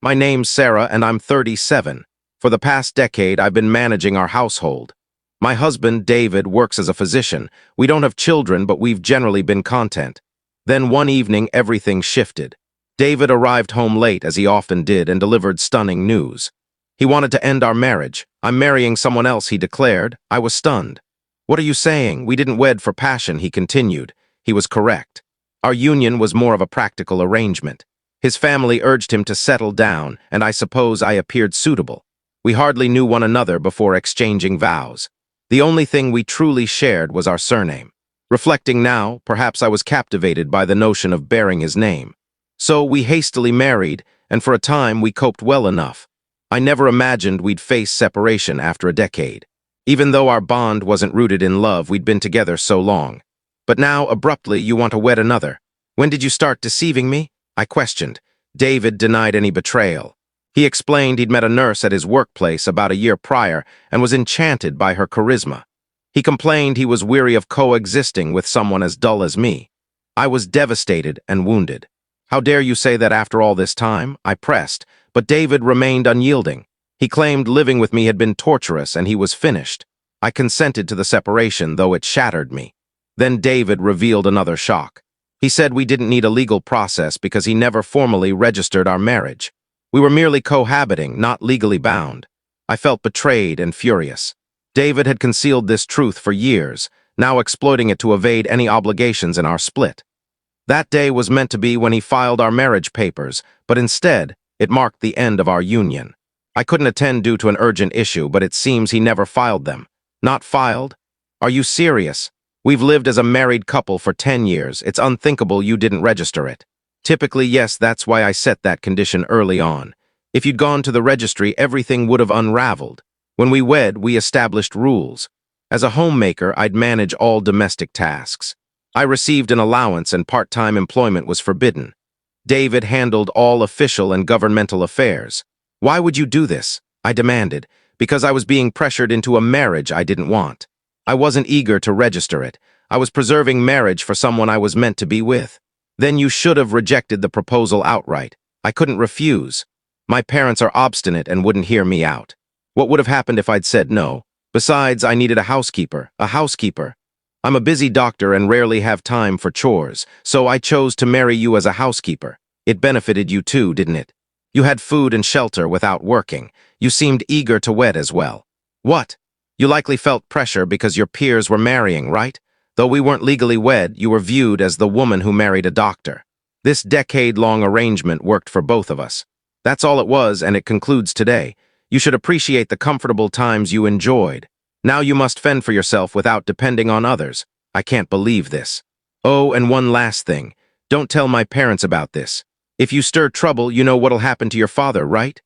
My name's Sarah and I'm 37. For the past decade, I've been managing our household. My husband, David, works as a physician. We don't have children, but we've generally been content. Then one evening, everything shifted. David arrived home late, as he often did, and delivered stunning news. He wanted to end our marriage. I'm marrying someone else, he declared. I was stunned. What are you saying? We didn't wed for passion, he continued. He was correct. Our union was more of a practical arrangement. His family urged him to settle down, and I suppose I appeared suitable. We hardly knew one another before exchanging vows. The only thing we truly shared was our surname. Reflecting now, perhaps I was captivated by the notion of bearing his name. So we hastily married, and for a time we coped well enough. I never imagined we'd face separation after a decade. Even though our bond wasn't rooted in love, we'd been together so long. But now, abruptly, you want to wed another. When did you start deceiving me? I questioned. David denied any betrayal. He explained he'd met a nurse at his workplace about a year prior and was enchanted by her charisma. He complained he was weary of coexisting with someone as dull as me. I was devastated and wounded. How dare you say that after all this time? I pressed, but David remained unyielding. He claimed living with me had been torturous and he was finished. I consented to the separation, though it shattered me. Then David revealed another shock. He said we didn't need a legal process because he never formally registered our marriage. We were merely cohabiting, not legally bound. I felt betrayed and furious. David had concealed this truth for years, now exploiting it to evade any obligations in our split. That day was meant to be when he filed our marriage papers, but instead, it marked the end of our union. I couldn't attend due to an urgent issue, but it seems he never filed them. Not filed? Are you serious? We've lived as a married couple for 10 years. It's unthinkable you didn't register it. Typically, yes, that's why I set that condition early on. If you'd gone to the registry, everything would have unraveled. When we wed, we established rules. As a homemaker, I'd manage all domestic tasks. I received an allowance and part-time employment was forbidden. David handled all official and governmental affairs. Why would you do this? I demanded, because I was being pressured into a marriage I didn't want. I wasn't eager to register it. I was preserving marriage for someone I was meant to be with. Then you should have rejected the proposal outright. I couldn't refuse. My parents are obstinate and wouldn't hear me out. What would have happened if I'd said no? Besides, I needed a housekeeper. I'm a busy doctor and rarely have time for chores, so I chose to marry you as a housekeeper. It benefited you too, didn't it? You had food and shelter without working. You seemed eager to wed as well. What? You likely felt pressure because your peers were marrying, right? Though we weren't legally wed, you were viewed as the woman who married a doctor. This decade-long arrangement worked for both of us. That's all it was, and it concludes today. You should appreciate the comfortable times you enjoyed. Now you must fend for yourself without depending on others. I can't believe this. Oh, and one last thing. Don't tell my parents about this. If you stir trouble, you know what'll happen to your father, right?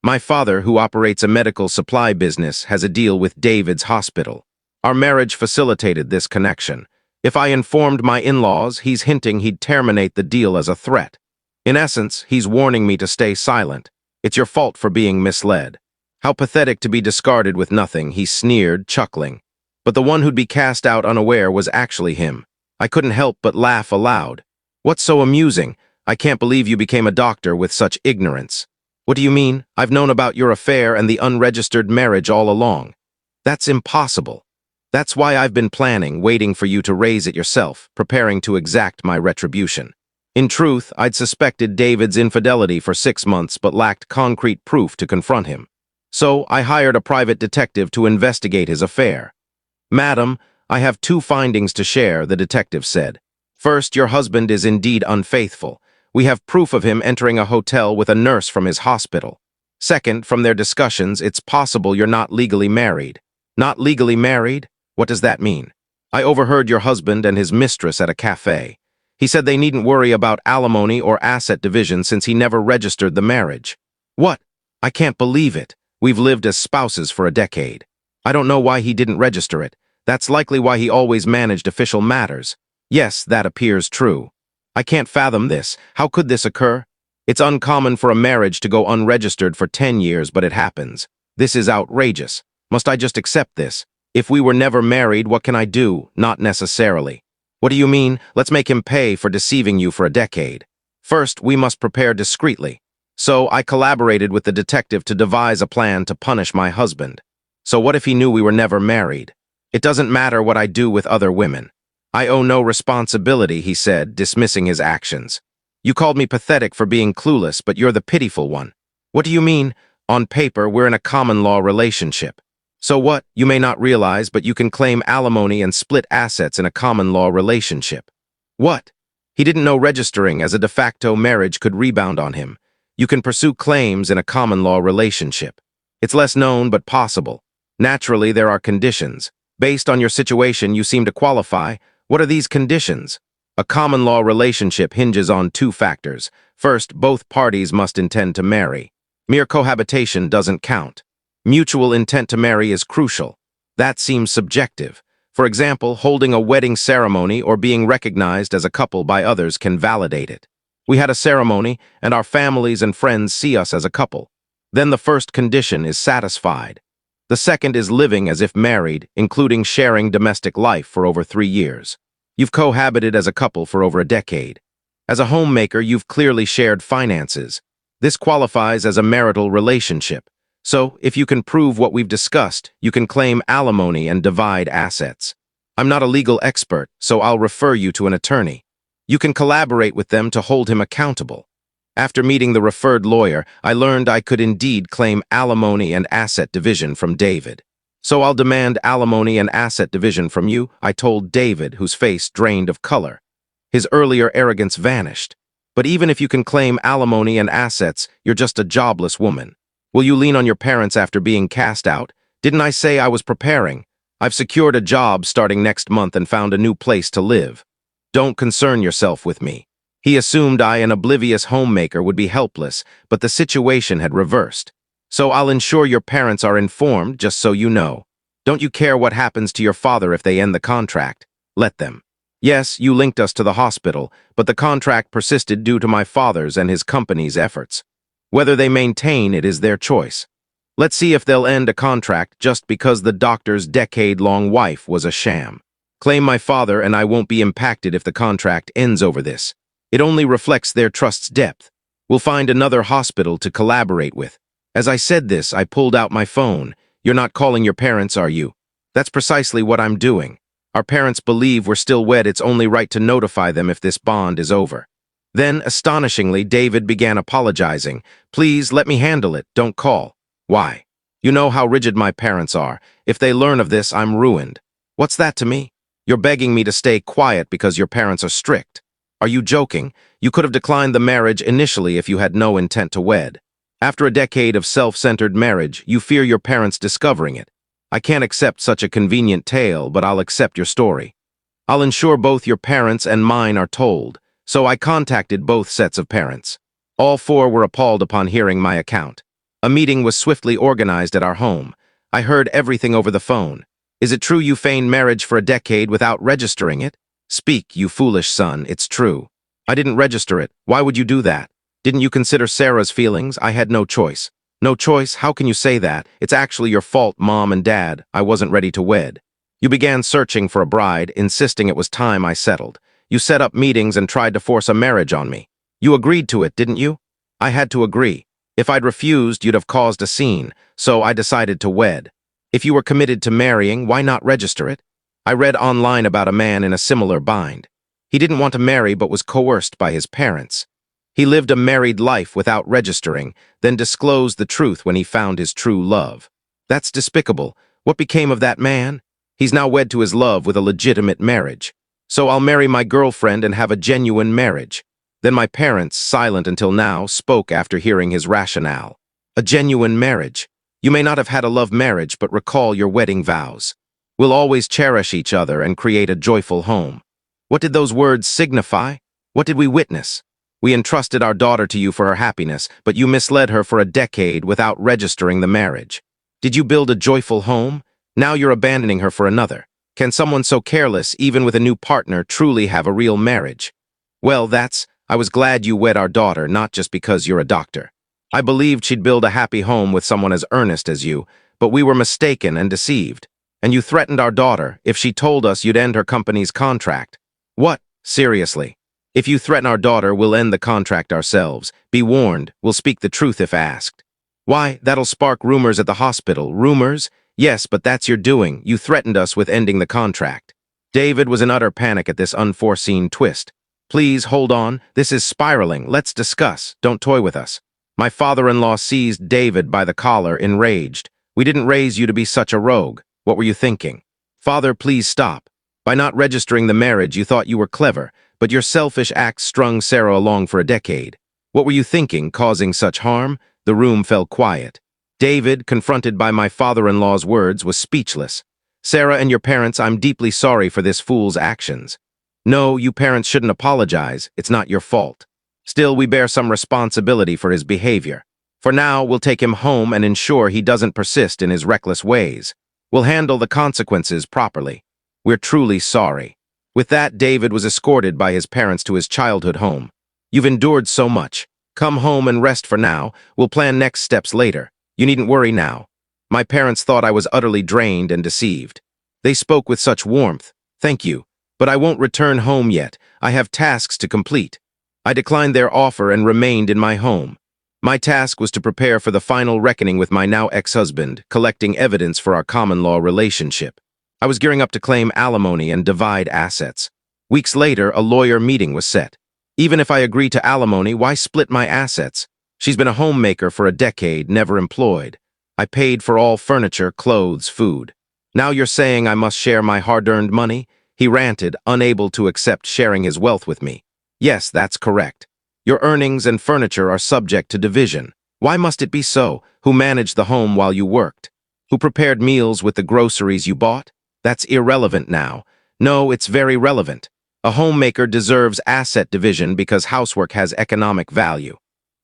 My father, who operates a medical supply business, has a deal with David's hospital. Our marriage facilitated this connection. If I informed my in-laws, he's hinting he'd terminate the deal as a threat. In essence, he's warning me to stay silent. It's your fault for being misled. How pathetic to be discarded with nothing, he sneered, chuckling. But the one who'd be cast out unaware was actually him. I couldn't help but laugh aloud. What's so amusing? I can't believe you became a doctor with such ignorance. What do you mean? I've known about your affair and the unregistered marriage all along. That's impossible. That's why I've been planning, waiting for you to raise it yourself, preparing to exact my retribution. In truth, I'd suspected David's infidelity for 6 months but lacked concrete proof to confront him. So I hired a private detective to investigate his affair. Madam, I have 2 findings to share, the detective said. First, your husband is indeed unfaithful. We have proof of him entering a hotel with a nurse from his hospital. Second, from their discussions, it's possible you're not legally married. Not legally married? What does that mean? I overheard your husband and his mistress at a cafe. He said they needn't worry about alimony or asset division since he never registered the marriage. What? I can't believe it. We've lived as spouses for a decade. I don't know why he didn't register it. That's likely why he always managed official matters. Yes, that appears true. I can't fathom this. How could this occur? It's uncommon for a marriage to go unregistered for 10 years, but it happens. This is outrageous. Must I just accept this? If we were never married, what can I do? Not necessarily. What do you mean? Let's make him pay for deceiving you for a decade. First, we must prepare discreetly. So I collaborated with the detective to devise a plan to punish my husband. So what if he knew we were never married? It doesn't matter what I do with other women. I owe no responsibility, he said, dismissing his actions. You called me pathetic for being clueless, but you're the pitiful one. What do you mean? On paper, we're in a common law relationship. So what? You may not realize, but you can claim alimony and split assets in a common law relationship. What? He didn't know registering as a de facto marriage could rebound on him. You can pursue claims in a common law relationship. It's less known, but possible. Naturally, there are conditions. Based on your situation, you seem to qualify. What are these conditions? A common law relationship hinges on two factors. First, both parties must intend to marry. Mere cohabitation doesn't count. Mutual intent to marry is crucial. That seems subjective. For example, holding a wedding ceremony or being recognized as a couple by others can validate it. We had a ceremony, and our families and friends see us as a couple. Then the first condition is satisfied. The second is living as if married, including sharing domestic life for over 3 years. You've cohabited as a couple for over a decade. As a homemaker, you've clearly shared finances. This qualifies as a marital relationship. So, if you can prove what we've discussed, you can claim alimony and divide assets. I'm not a legal expert, so I'll refer you to an attorney. You can collaborate with them to hold him accountable. After meeting the referred lawyer, I learned I could indeed claim alimony and asset division from David. So I'll demand alimony and asset division from you, I told David, whose face drained of color. His earlier arrogance vanished. But even if you can claim alimony and assets, you're just a jobless woman. Will you lean on your parents after being cast out? Didn't I say I was preparing? I've secured a job starting next month and found a new place to live. Don't concern yourself with me. He assumed I, an oblivious homemaker, would be helpless, but the situation had reversed. So I'll ensure your parents are informed, just so you know. Don't you care what happens to your father if they end the contract? Let them. Yes, you linked us to the hospital, but the contract persisted due to my father's and his company's efforts. Whether they maintain it is their choice. Let's see if they'll end a contract just because the doctor's decade-long wife was a sham. Claim my father and I won't be impacted if the contract ends over this. It only reflects their trust's depth. We'll find another hospital to collaborate with. As I said this, I pulled out my phone. You're not calling your parents, are you? That's precisely what I'm doing. Our parents believe we're still wed. It's only right to notify them if this bond is over. Then, astonishingly, David began apologizing. Please, let me handle it. Don't call. Why? You know how rigid my parents are. If they learn of this, I'm ruined. What's that to me? You're begging me to stay quiet because your parents are strict. Are you joking? You could have declined the marriage initially if you had no intent to wed. After a decade of self-centered marriage, you fear your parents discovering it. I can't accept such a convenient tale, but I'll accept your story. I'll ensure both your parents and mine are told. So I contacted both sets of parents. All four were appalled upon hearing my account. A meeting was swiftly organized at our home. I heard everything over the phone. Is it true you feigned marriage for a decade without registering it? Speak, you foolish son, it's true. I didn't register it. Why would you do that? Didn't you consider Sarah's feelings? I had no choice. No choice? How can you say that? It's actually your fault, Mom and Dad. I wasn't ready to wed. You began searching for a bride, insisting it was time I settled. You set up meetings and tried to force a marriage on me. You agreed to it, didn't you? I had to agree. If I'd refused, you'd have caused a scene, so I decided to wed. If you were committed to marrying, why not register it? I read online about a man in a similar bind. He didn't want to marry but was coerced by his parents. He lived a married life without registering, then disclosed the truth when he found his true love. That's despicable. What became of that man? He's now wed to his love with a legitimate marriage. So I'll marry my girlfriend and have a genuine marriage. Then my parents, silent until now, spoke after hearing his rationale. A genuine marriage. You may not have had a love marriage, but recall your wedding vows. We'll always cherish each other and create a joyful home. What did those words signify? What did we witness? We entrusted our daughter to you for her happiness, but you misled her for a decade without registering the marriage. Did you build a joyful home? Now you're abandoning her for another. Can someone so careless, even with a new partner, truly have a real marriage? Well, I was glad you wed our daughter, not just because you're a doctor. I believed she'd build a happy home with someone as earnest as you, but we were mistaken and deceived. And you threatened our daughter if she told us you'd end her company's contract. What? Seriously? If you threaten our daughter, we'll end the contract ourselves. Be warned, we'll speak the truth if asked. Why, that'll spark rumors at the hospital. Rumors? Yes, but that's your doing. You threatened us with ending the contract. David was in utter panic at this unforeseen twist. Please, hold on. This is spiraling. Let's discuss. Don't toy with us. My father-in-law seized David by the collar, enraged. We didn't raise you to be such a rogue. What were you thinking? Father, please stop. By not registering the marriage, you thought you were clever, but your selfish acts strung Sarah along for a decade. What were you thinking, causing such harm? The room fell quiet. David, confronted by my father-in-law's words, was speechless. Sarah and your parents, I'm deeply sorry for this fool's actions. No, you parents shouldn't apologize. It's not your fault. Still, we bear some responsibility for his behavior. For now, we'll take him home and ensure he doesn't persist in his reckless ways. We'll handle the consequences properly. We're truly sorry. With that, David was escorted by his parents to his childhood home. You've endured so much. Come home and rest for now. We'll plan next steps later. You needn't worry now. My parents thought I was utterly drained and deceived. They spoke with such warmth. Thank you. But I won't return home yet. I have tasks to complete. I declined their offer and remained in my home. My task was to prepare for the final reckoning with my now ex-husband, collecting evidence for our common-law relationship. I was gearing up to claim alimony and divide assets. Weeks later, a lawyer meeting was set. Even if I agree to alimony, why split my assets? She's been a homemaker for a decade, never employed. I paid for all furniture, clothes, food. Now you're saying I must share my hard-earned money? He ranted, unable to accept sharing his wealth with me. Yes, that's correct. Your earnings and furniture are subject to division. Why must it be so? Who managed the home while you worked? Who prepared meals with the groceries you bought? That's irrelevant now. No, it's very relevant. A homemaker deserves asset division because housework has economic value.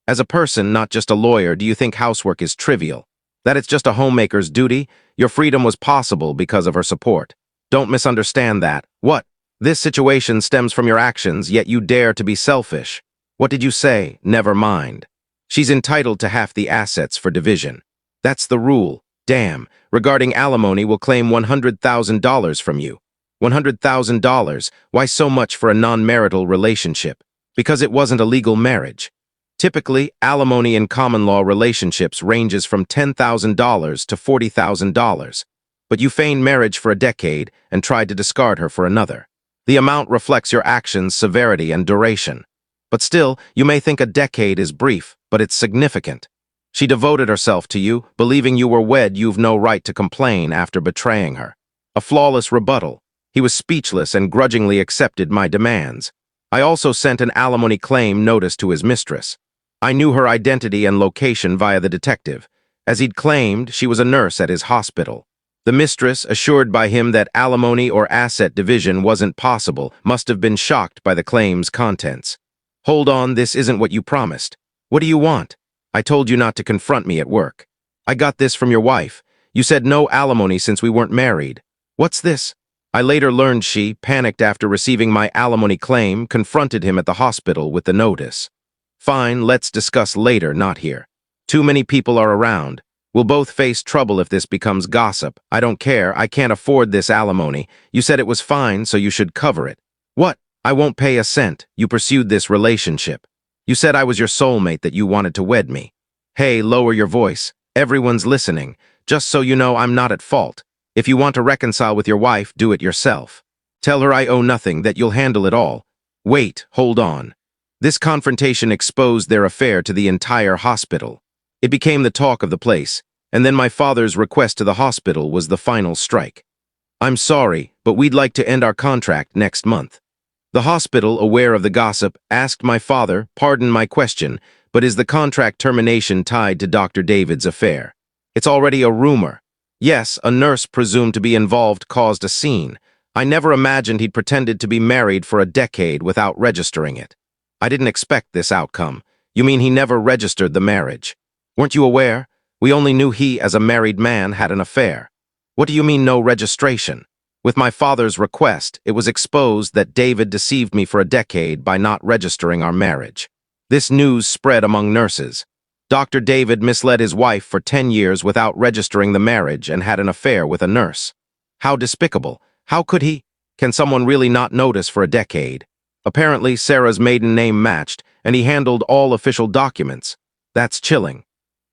As a person, not just a lawyer, do you think housework is trivial? That it's just a homemaker's duty? Your freedom was possible because of her support. Don't misunderstand that. What? This situation stems from your actions, yet you dare to be selfish. What did you say? Never mind. She's entitled to half the assets for division. That's the rule. Damn. Regarding alimony, we'll claim $100,000 from you. $100,000? Why so much for a non-marital relationship? Because it wasn't a legal marriage. Typically, alimony in common-law relationships ranges from $10,000 to $40,000. But you feigned marriage for a decade and tried to discard her for another. The amount reflects your actions' severity and duration. But still, you may think a decade is brief, but it's significant. She devoted herself to you, believing you were wed. You've no right to complain after betraying her. A flawless rebuttal. He was speechless and grudgingly accepted my demands. I also sent an alimony claim notice to his mistress. I knew her identity and location via the detective. As he'd claimed, she was a nurse at his hospital. The mistress, assured by him that alimony or asset division wasn't possible, must have been shocked by the claim's contents. Hold on, this isn't what you promised. What do you want? I told you not to confront me at work. I got this from your wife. You said no alimony since we weren't married. What's this? I later learned she, panicked after receiving my alimony claim, confronted him at the hospital with the notice. Fine, let's discuss later, not here. Too many people are around. We'll both face trouble if this becomes gossip. I don't care. I can't afford this alimony. You said it was fine, so you should cover it. What? I won't pay a cent. You pursued this relationship. You said I was your soulmate, that you wanted to wed me. Hey, lower your voice. Everyone's listening. Just so you know, I'm not at fault. If you want to reconcile with your wife, do it yourself. Tell her I owe nothing, that you'll handle it all. Wait, hold on. This confrontation exposed their affair to the entire hospital. It became the talk of the place, and then my father's request to the hospital was the final strike. I'm sorry, but we'd like to end our contract next month. The hospital, aware of the gossip, asked my father, pardon my question, but is the contract termination tied to Dr. David's affair? It's already a rumor. Yes, a nurse presumed to be involved caused a scene. I never imagined he'd pretended to be married for a decade without registering it. I didn't expect this outcome. You mean he never registered the marriage? Weren't you aware? We only knew he, as a married man, had an affair. What do you mean no registration? With my father's request, it was exposed that David deceived me for a decade by not registering our marriage. This news spread among nurses. Dr. David misled his wife for 10 years without registering the marriage and had an affair with a nurse. How despicable. How could he? Can someone really not notice for a decade? Apparently, Sarah's maiden name matched, and he handled all official documents. That's chilling.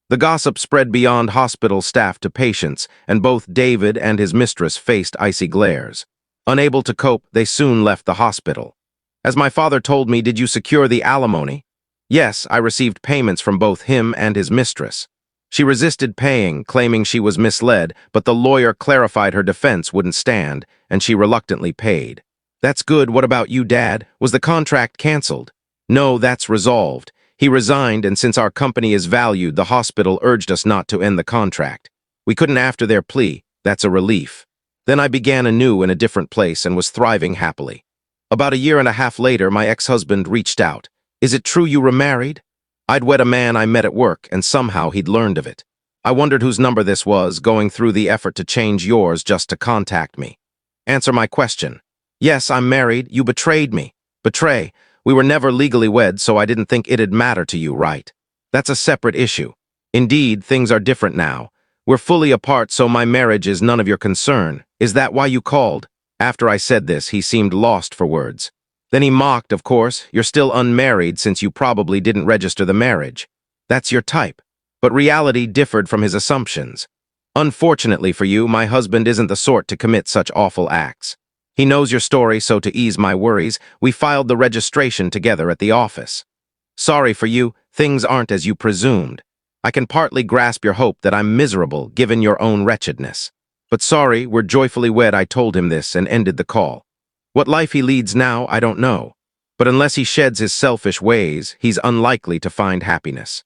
The gossip spread beyond hospital staff to patients, and both David and his mistress faced icy glares. Unable to cope, they soon left the hospital. As my father told me, did you secure the alimony? Yes, I received payments from both him and his mistress. She resisted paying, claiming she was misled, but the lawyer clarified her defense wouldn't stand, and she reluctantly paid. That's good. What about you, Dad? Was the contract canceled? No, that's resolved. He resigned, and since our company is valued, the hospital urged us not to end the contract. We couldn't after their plea. That's a relief. Then I began anew in a different place and was thriving happily. About a year and a half later, my ex-husband reached out. Is it true you were married? I'd wed a man I met at work, and somehow he'd learned of it. I wondered whose number this was, going through the effort to change yours just to contact me. Answer my question. Yes, I'm married. You betrayed me. Betray. We were never legally wed, so I didn't think it'd matter to you, right? That's a separate issue. Indeed, things are different now. We're fully apart, so my marriage is none of your concern. Is that why you called? After I said this, he seemed lost for words. Then he mocked, of course. You're still unmarried since you probably didn't register the marriage. That's your type. But reality differed from his assumptions. Unfortunately for you, my husband isn't the sort to commit such awful acts. He knows your story, so to ease my worries, we filed the registration together at the office. Sorry for you, things aren't as you presumed. I can partly grasp your hope that I'm miserable, given your own wretchedness. But sorry, we're joyfully wed. I told him this and ended the call. What life he leads now, I don't know. But unless he sheds his selfish ways, he's unlikely to find happiness.